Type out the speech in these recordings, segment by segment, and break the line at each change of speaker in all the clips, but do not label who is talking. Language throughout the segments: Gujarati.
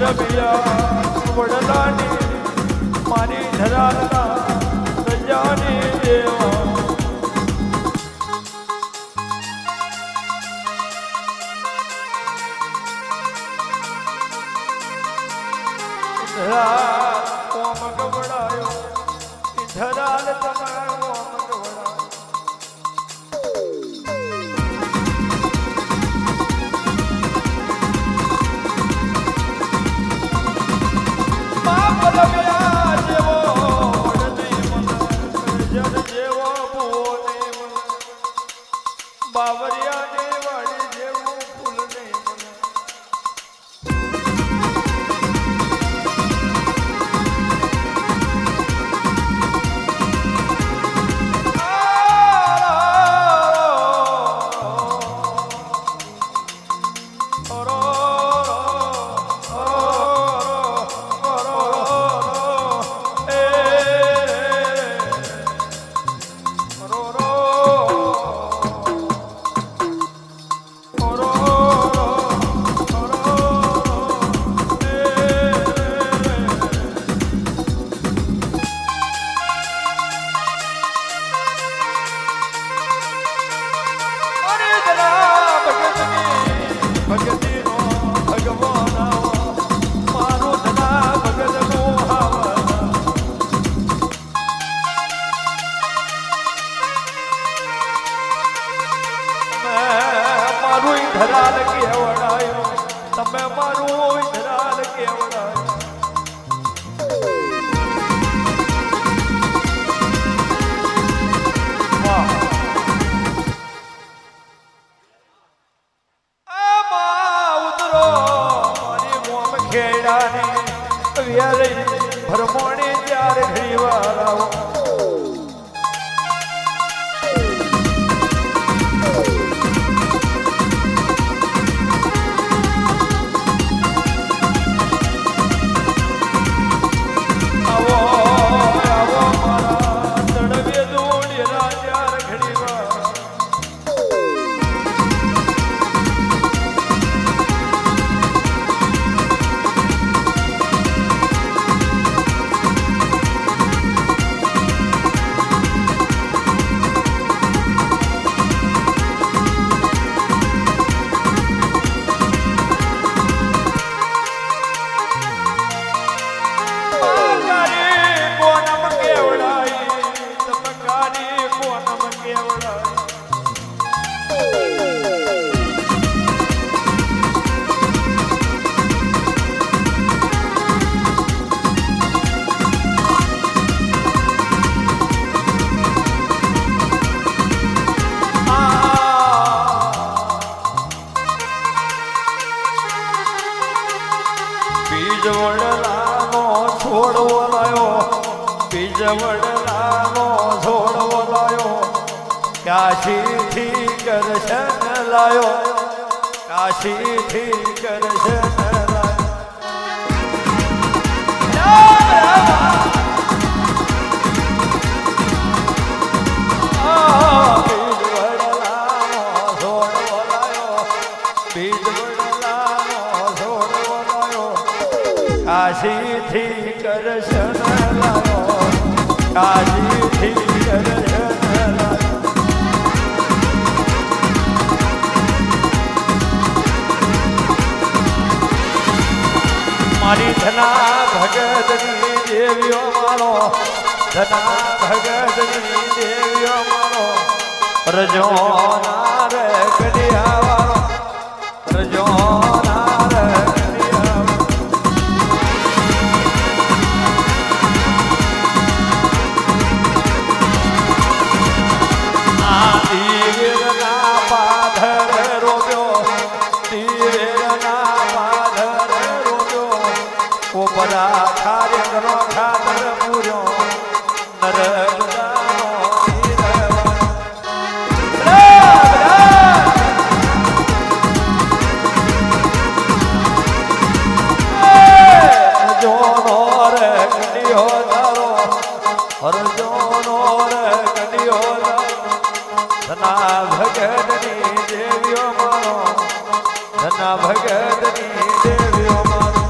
પરમિયા વડલાની મારી ધરાલના સજાની દેવા ઓમ ગવડાયો ધરાલ તમે ઓમ ગવડાયો પરમિયા જેવો વડની મન જન જેવો ભૂવો નહીં મન બાવરિયાની વાડી જેવું ફૂલ નહીં મન ધરાલ કેવડાયો તમે મારું ધરાલ કેવડાયો આમાં ઉતરો મારી મોમ ખેડાની વેરી ભરમોણી ત્યારે ઘડીવાર આવો વડલાનો છોડવો લાયો કાશીથી કરશન લાયો કાશીથી કરશન કાશીથી કરશન લાયો કાશીથી કરશન લાયો મારી ધના ભગતની દેવીઓ મારો ધના ભગતની દેવીઓ મારો રજોના રે કડિયા વાળો રજોના રે ભગતની દેવીઓ મારો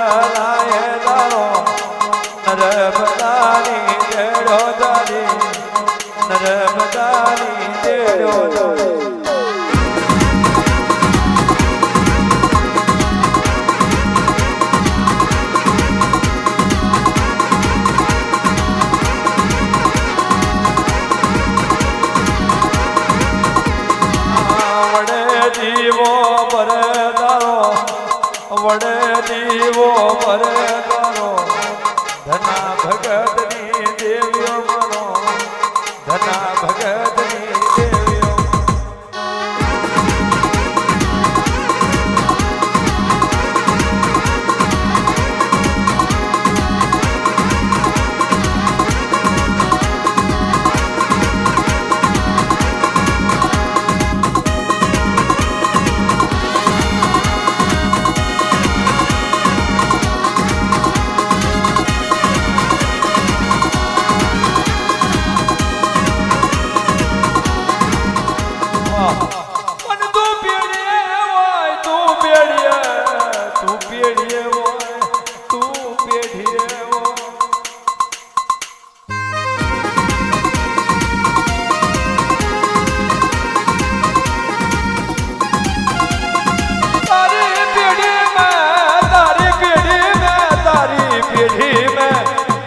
બદલાય તારો નર્મદાની દેડો તારી નર્મદાની દેડો તારી દીવો ભરદારો વડે દીવો ભરદારો ધના ભગતની દેવીઓ મારો ધના ભગતની દેવીઓ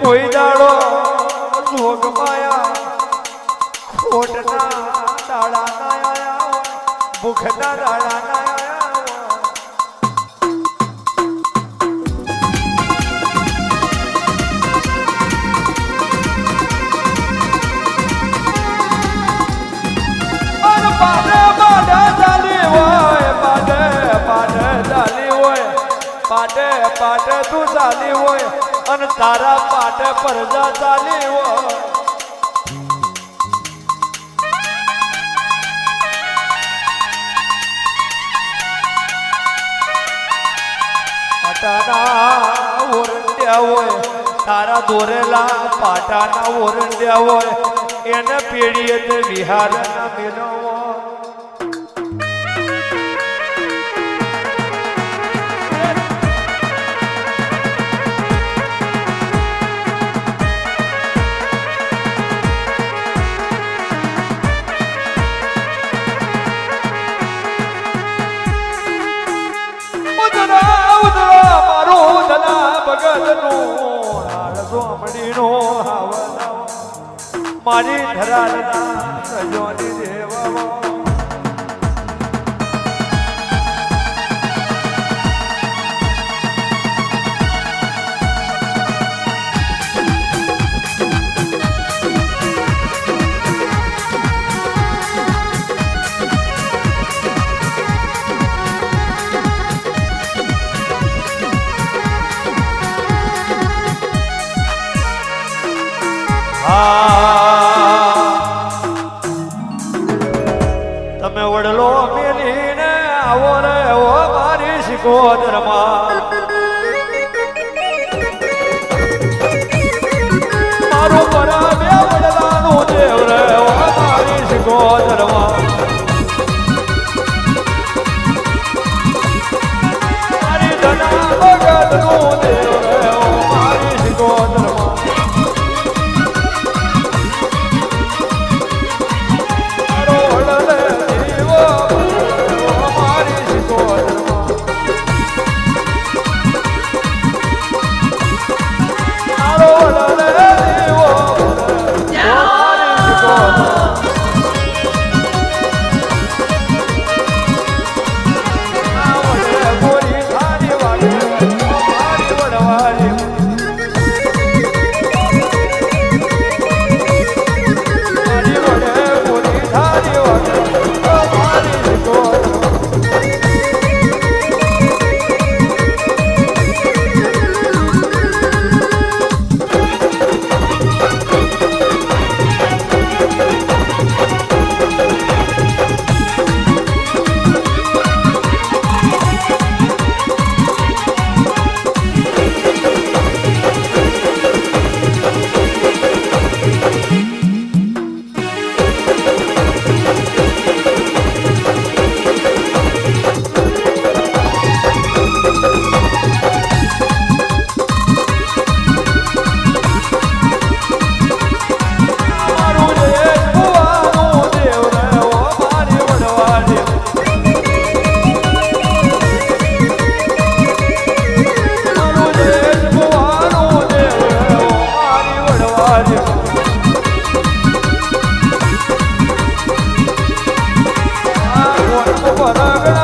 કોઈ દાડો જોગ માયા ખોટના દાડા ના આયા ભૂખના દાડા ના આયા અન પાડે પાડે ચાલી હોય પાડે પાડે ચાલી હોય પાડે પાડે તું ચાલી હોય અને તારા પાટે પરજા ચાલી હોય પાટાના ઓરંડ્યા હોય તારા દોરેલા પાટાના ઓરંડ્યા હોય એને પેઢીએ તે વિહારના મેલો મારી ધરાના સજોની દેવા તમે વડલો મેલીને આવો રે ઓ મારી શિકોદરમાં મારું પરા બે વડલાનું દેવ રે ઓ મારી શિકોદરમાં મારી ધના ભગતનું દેવ રે ઓ મારી શિકોદરમાં પરગણા